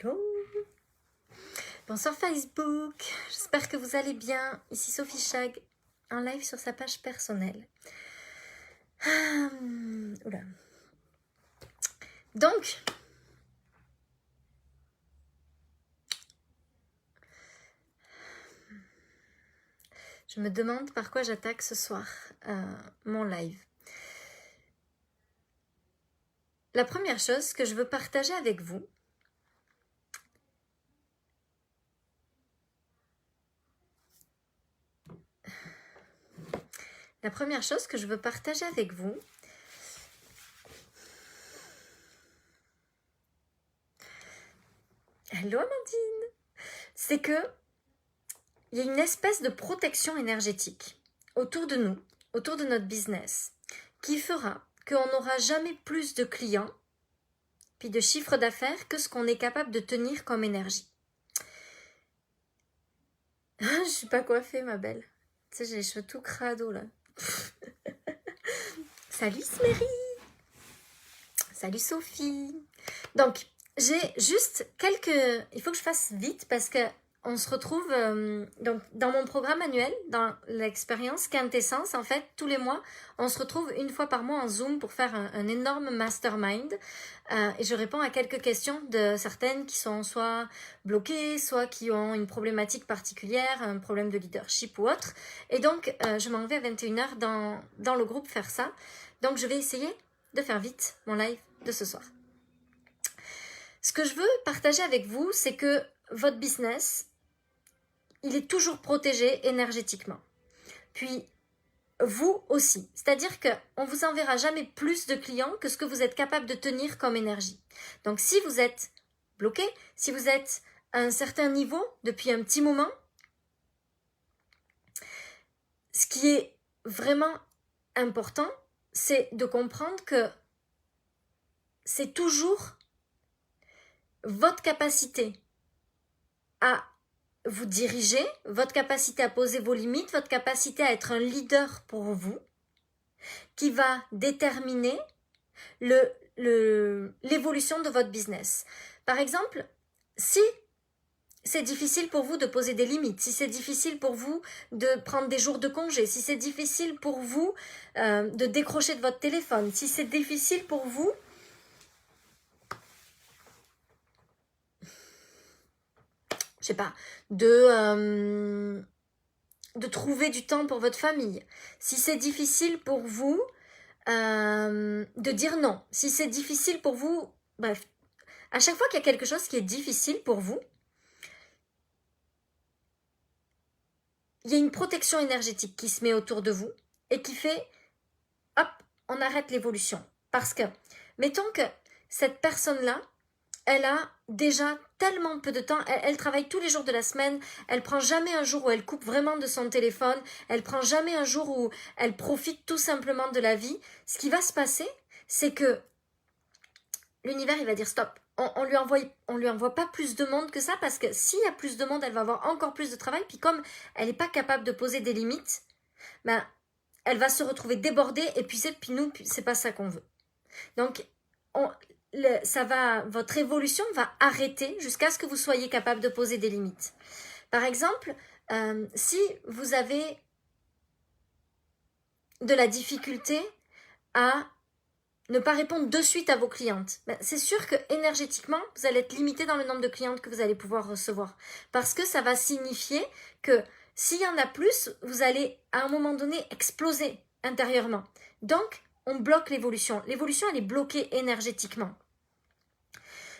Hello. Bonsoir Facebook, j'espère que vous allez bien. Ici Sophie Chag, en live sur sa page personnelle. Oula. Donc, je me demande par quoi j'attaque ce soir mon live. La première chose que je veux partager avec vous, hello Amandine, c'est que il y a une espèce de protection énergétique autour de nous, autour de notre business, qui fera qu'on n'aura jamais plus de clients puis de chiffre d'affaires que ce qu'on est capable de tenir comme énergie. Je suis pas coiffée, ma belle. Tu sais, j'ai les cheveux tout crado, là. Salut Sméry. Salut Sophie. Donc, j'ai juste quelques... Il faut que je fasse vite parce que on se retrouve donc dans mon programme annuel, dans l'expérience Quintessence. En fait, tous les mois, on se retrouve une fois par mois en Zoom pour faire un énorme mastermind. Et je réponds à quelques questions de certaines qui sont soit bloquées, soit qui ont une problématique particulière, un problème de leadership ou autre. Et donc, je m'en vais à 21h dans le groupe faire ça. Donc, je vais essayer de faire vite mon live de ce soir. Ce que je veux partager avec vous, c'est que votre business, il est toujours protégé énergétiquement. Puis, vous aussi. C'est-à-dire qu'on ne vous enverra jamais plus de clients que ce que vous êtes capable de tenir comme énergie. Donc, si vous êtes bloqué, si vous êtes à un certain niveau depuis un petit moment, ce qui est vraiment important, c'est de comprendre que c'est toujours votre capacité à vous diriger, votre capacité à poser vos limites, votre capacité à être un leader pour vous, qui va déterminer l'évolution de votre business. Par exemple, si c'est difficile pour vous de poser des limites, si c'est difficile pour vous de prendre des jours de congé, si c'est difficile pour vous de décrocher de votre téléphone, si c'est difficile pour vous je sais pas, de trouver du temps pour votre famille. Si c'est difficile pour vous de dire non, si c'est difficile pour vous, bref, à chaque fois qu'il y a quelque chose qui est difficile pour vous, il y a une protection énergétique qui se met autour de vous et qui fait, hop, on arrête l'évolution. Parce que, mettons que cette personne-là, elle a déjà tellement peu de temps, elle travaille tous les jours de la semaine, elle prend jamais un jour où elle coupe vraiment de son téléphone, elle prend jamais un jour où elle profite tout simplement de la vie. Ce qui va se passer, c'est que l'univers, il va dire stop. On lui envoie pas plus de monde que ça parce que s'il y a plus de monde, elle va avoir encore plus de travail. Puis comme elle n'est pas capable de poser des limites, ben, elle va se retrouver débordée, épuisée, puis nous, c'est pas ça qu'on veut. Donc, votre évolution va arrêter jusqu'à ce que vous soyez capable de poser des limites. Par exemple, si vous avez de la difficulté à ne pas répondre de suite à vos clientes, ben c'est sûr que énergétiquement, vous allez être limité dans le nombre de clientes que vous allez pouvoir recevoir. Parce que ça va signifier que s'il y en a plus, vous allez à un moment donné exploser intérieurement. Donc, on bloque l'évolution. L'évolution, elle est bloquée énergétiquement.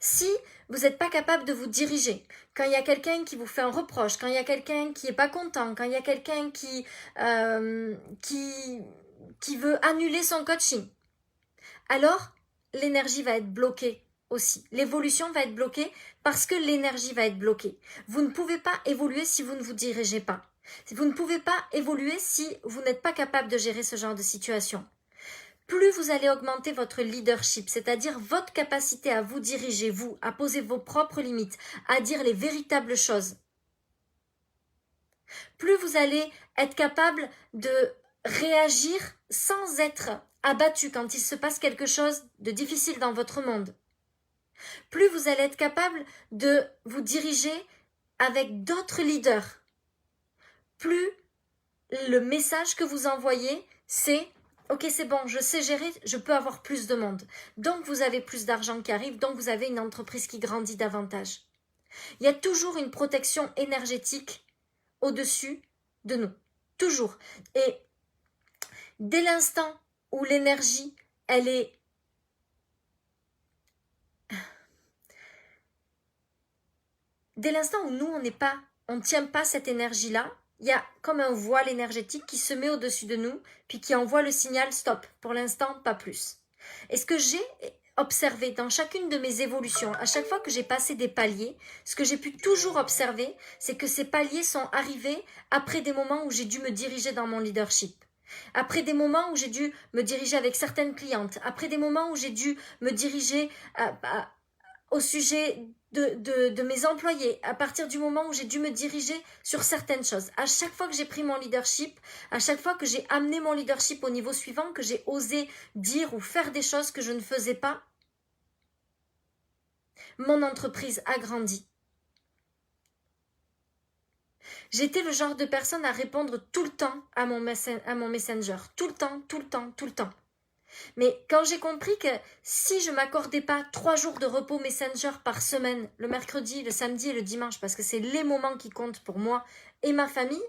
Si vous n'êtes pas capable de vous diriger, quand il y a quelqu'un qui vous fait un reproche, quand il y a quelqu'un qui n'est pas content, quand il y a quelqu'un qui veut annuler son coaching, alors l'énergie va être bloquée aussi. L'évolution va être bloquée parce que l'énergie va être bloquée. Vous ne pouvez pas évoluer si vous ne vous dirigez pas. Vous ne pouvez pas évoluer si vous n'êtes pas capable de gérer ce genre de situation. Plus vous allez augmenter votre leadership, c'est-à-dire votre capacité à vous diriger, vous, à poser vos propres limites, à dire les véritables choses, plus vous allez être capable de réagir sans être abattu quand il se passe quelque chose de difficile dans votre monde. plus vous allez être capable de vous diriger avec d'autres leaders, plus le message que vous envoyez, c'est « Ok, c'est bon, je sais gérer, je peux avoir plus de monde. » Donc, vous avez plus d'argent qui arrive, donc vous avez une entreprise qui grandit davantage. Il y a toujours une protection énergétique au-dessus de nous. Toujours. Et dès l'instant où l'énergie, elle est... Dès l'instant où nous, on ne tient pas cette énergie-là, il y a comme un voile énergétique qui se met au-dessus de nous, puis qui envoie le signal stop. Pour l'instant, pas plus. Et ce que j'ai observé dans chacune de mes évolutions, à chaque fois que j'ai passé des paliers, ce que j'ai pu toujours observer, c'est que ces paliers sont arrivés après des moments où j'ai dû me diriger dans mon leadership. Après des moments où j'ai dû me diriger avec certaines clientes, après des moments où j'ai dû me diriger au sujet de mes employés, à partir du moment où j'ai dû me diriger sur certaines choses. À chaque fois que j'ai pris mon leadership, à chaque fois que j'ai amené mon leadership au niveau suivant, que j'ai osé dire ou faire des choses que je ne faisais pas, mon entreprise a grandi. J'étais le genre de personne à répondre tout le temps à mon messenger. Tout le temps, tout le temps, tout le temps. Mais quand j'ai compris que si je m'accordais pas 3 jours de repos Messenger par semaine, le mercredi, le samedi et le dimanche, parce que c'est les moments qui comptent pour moi et ma famille,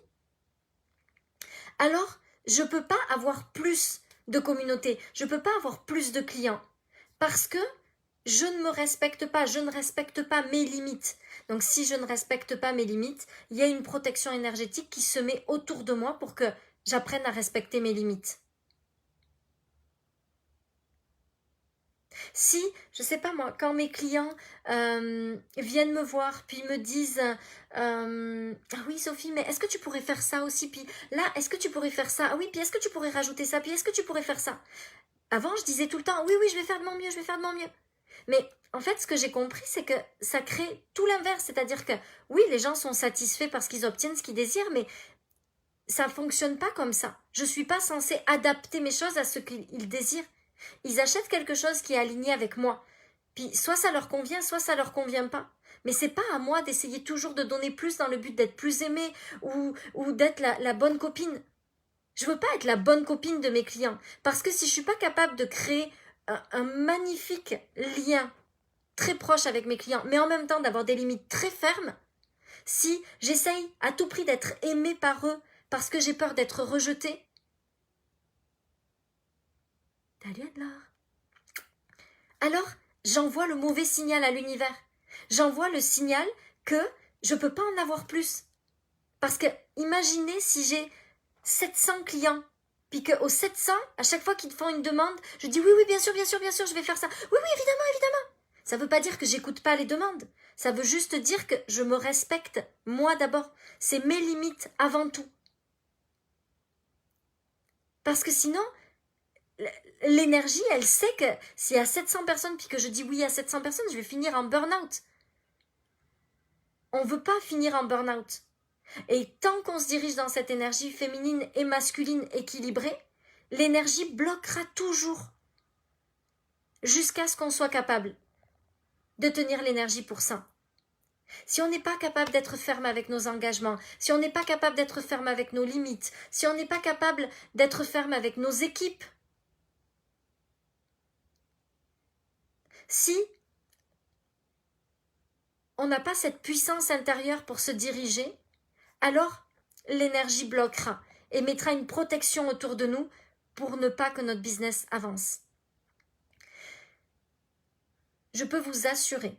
alors je ne peux pas avoir plus de communauté, je ne peux pas avoir plus de clients, parce que je ne me respecte pas, je ne respecte pas mes limites. Donc si je ne respecte pas mes limites, il y a une protection énergétique qui se met autour de moi pour que j'apprenne à respecter mes limites. Si, je sais pas moi, quand mes clients viennent me voir, puis me disent ah oui Sophie, mais est-ce que tu pourrais faire ça aussi, puis là, est-ce que tu pourrais faire ça, ah oui, puis est-ce que tu pourrais rajouter ça, puis est-ce que tu pourrais faire ça. Avant, je disais tout le temps, oui, je vais faire de mon mieux, je vais faire de mon mieux. Mais en fait, ce que j'ai compris, c'est que ça crée tout l'inverse, c'est-à-dire que oui, les gens sont satisfaits parce qu'ils obtiennent ce qu'ils désirent, mais ça ne fonctionne pas comme ça. Je ne suis pas censée adapter mes choses à ce qu'ils désirent. Ils achètent quelque chose qui est aligné avec moi. Puis soit ça leur convient, soit ça leur convient pas. Mais c'est pas à moi d'essayer toujours de donner plus dans le but d'être plus aimée ou d'être la bonne copine. Je veux pas être la bonne copine de mes clients. Parce que si je suis pas capable de créer un magnifique lien très proche avec mes clients, mais en même temps d'avoir des limites très fermes, si j'essaye à tout prix d'être aimée par eux parce que j'ai peur d'être rejetée, salut Adler. Alors, j'envoie le mauvais signal à l'univers. J'envoie le signal que je ne peux pas en avoir plus. Parce que, imaginez si j'ai 700 clients, puis qu'aux 700, à chaque fois qu'ils font une demande, je dis oui, bien sûr, je vais faire ça. Oui, évidemment. Ça ne veut pas dire que j'écoute pas les demandes. Ça veut juste dire que je me respecte, moi d'abord. C'est mes limites avant tout. Parce que sinon, l'énergie, elle sait que s'il y a 700 personnes puis que je dis oui à 700 personnes, je vais finir en burn-out. On ne veut pas finir en burn-out. Et tant qu'on se dirige dans cette énergie féminine et masculine équilibrée, l'énergie bloquera toujours jusqu'à ce qu'on soit capable de tenir l'énergie pour ça. Si on n'est pas capable d'être ferme avec nos engagements, si on n'est pas capable d'être ferme avec nos limites, si on n'est pas capable d'être ferme avec nos équipes, si on n'a pas cette puissance intérieure pour se diriger, alors l'énergie bloquera et mettra une protection autour de nous pour ne pas que notre business avance. Je peux vous assurer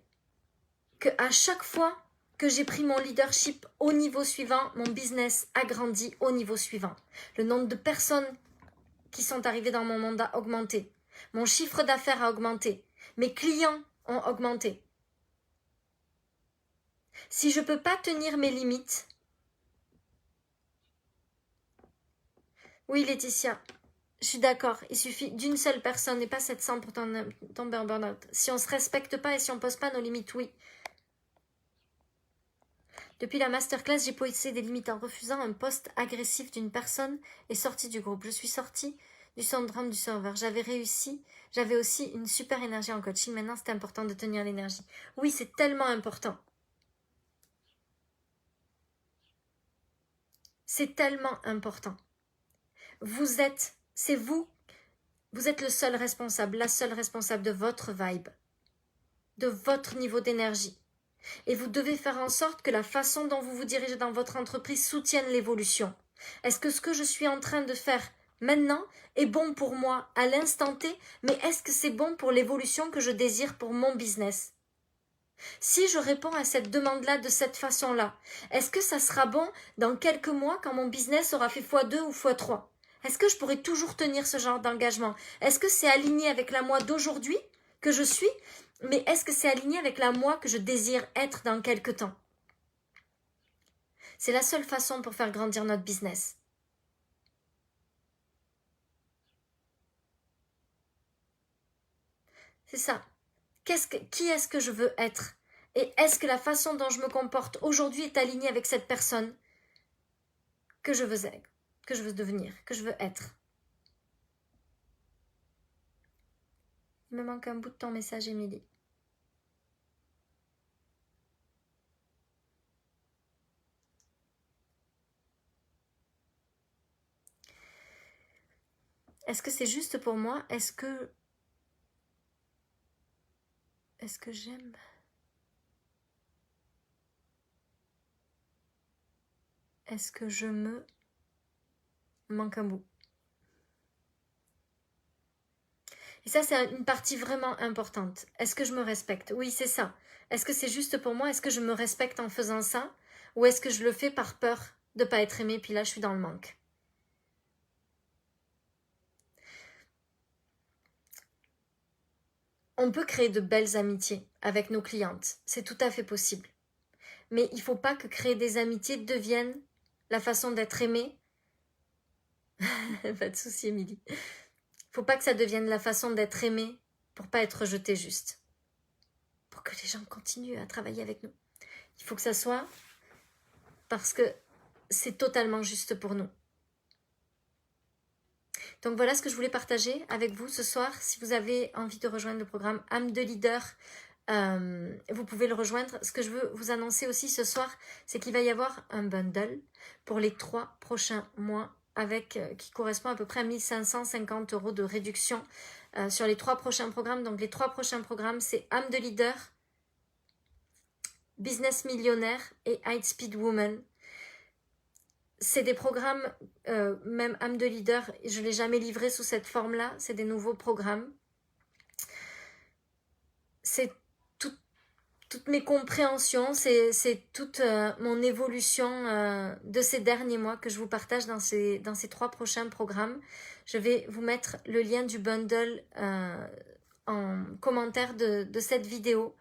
qu'à chaque fois que j'ai pris mon leadership au niveau suivant, mon business a grandi au niveau suivant. Le nombre de personnes qui sont arrivées dans mon monde a augmenté. Mon chiffre d'affaires a augmenté. Mes clients ont augmenté. Si je ne peux pas tenir mes limites, oui Laetitia, je suis d'accord, il suffit d'une seule personne et pas 700 pour tomber en burn-out. Si on ne se respecte pas et si on ne pose pas nos limites, oui. Depuis la masterclass, j'ai posé des limites en refusant un post agressif d'une personne et sortie du groupe. Je suis sortie du syndrome du serveur. J'avais réussi, j'avais aussi une super énergie en coaching. Maintenant, c'est important de tenir l'énergie. Oui, c'est tellement important. C'est tellement important. C'est vous êtes le seul responsable, la seule responsable de votre vibe, de votre niveau d'énergie. Et vous devez faire en sorte que la façon dont vous vous dirigez dans votre entreprise soutienne l'évolution. Est-ce que ce que je suis en train de faire maintenant est bon pour moi à l'instant T, mais est-ce que c'est bon pour l'évolution que je désire pour mon business? Si je réponds à cette demande-là de cette façon-là, est-ce que ça sera bon dans quelques mois quand mon business aura fait x2 ou x3? Est-ce que je pourrai toujours tenir ce genre d'engagement? Est-ce que c'est aligné avec la moi d'aujourd'hui que je suis, mais est-ce que c'est aligné avec la moi que je désire être dans quelques temps? C'est la seule façon pour faire grandir notre business. C'est ça. Qui est-ce que je veux être? Et est-ce que la façon dont je me comporte aujourd'hui est alignée avec cette personne que je veux être, que je veux devenir, que je veux être? Il me manque un bout de ton message, Émilie. Est-ce que c'est juste pour moi? Est-ce que j'aime? Est-ce que je me manque un bout? Et ça, c'est une partie vraiment importante. Est-ce que je me respecte? Oui, c'est ça. Est-ce que c'est juste pour moi? Est-ce que je me respecte en faisant ça? Ou est-ce que je le fais par peur de ne pas être aimée, puis là, je suis dans le manque? On peut créer de belles amitiés avec nos clientes. C'est tout à fait possible. Mais il ne faut pas que créer des amitiés devienne la façon d'être aimée. Pas de souci, Émilie. Il ne faut pas que ça devienne la façon d'être aimée pour pas être rejeté juste. Pour que les gens continuent à travailler avec nous. Il faut que ça soit parce que c'est totalement juste pour nous. Donc voilà ce que je voulais partager avec vous ce soir. Si vous avez envie de rejoindre le programme âme de leader, vous pouvez le rejoindre. Ce que je veux vous annoncer aussi ce soir, c'est qu'il va y avoir un bundle pour les 3 prochains mois qui correspond à peu près à 1550 € de réduction sur les 3 prochains programmes. Donc les 3 prochains programmes, c'est âme de leader, business millionnaire et high speed woman. C'est des programmes, même âme de leader, je ne l'ai jamais livré sous cette forme-là, c'est des nouveaux programmes. C'est toutes mes compréhensions, c'est toute mon évolution de ces derniers mois que je vous partage dans ces 3 prochains programmes. Je vais vous mettre le lien du bundle en commentaire de cette vidéo.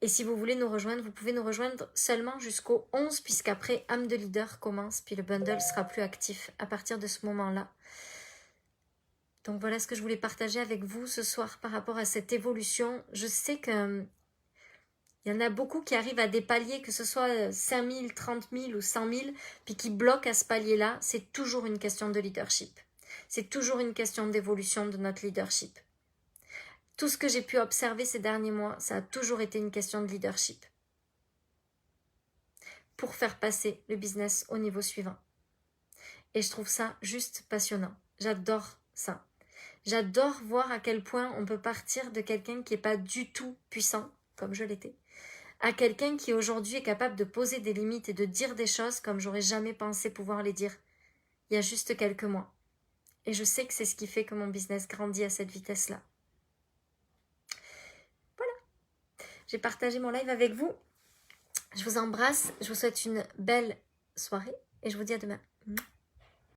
Et si vous voulez nous rejoindre, vous pouvez nous rejoindre seulement jusqu'au 11, puisqu'après âme de leader commence, puis le bundle sera plus actif à partir de ce moment-là. Donc voilà ce que je voulais partager avec vous ce soir par rapport à cette évolution. Je sais que il y en a beaucoup qui arrivent à des paliers, que ce soit 5 000, 30 000 ou 100 000, puis qui bloquent à ce palier-là. C'est toujours une question de leadership. C'est toujours une question d'évolution de notre leadership. Tout ce que j'ai pu observer ces derniers mois, ça a toujours été une question de leadership. Pour faire passer le business au niveau suivant. Et je trouve ça juste passionnant. J'adore ça. J'adore voir à quel point on peut partir de quelqu'un qui n'est pas du tout puissant, comme je l'étais, à quelqu'un qui aujourd'hui est capable de poser des limites et de dire des choses comme j'aurais jamais pensé pouvoir les dire il y a juste quelques mois. Et je sais que c'est ce qui fait que mon business grandit à cette vitesse-là. Voilà. J'ai partagé mon live avec vous. Je vous embrasse. Je vous souhaite une belle soirée et je vous dis à demain.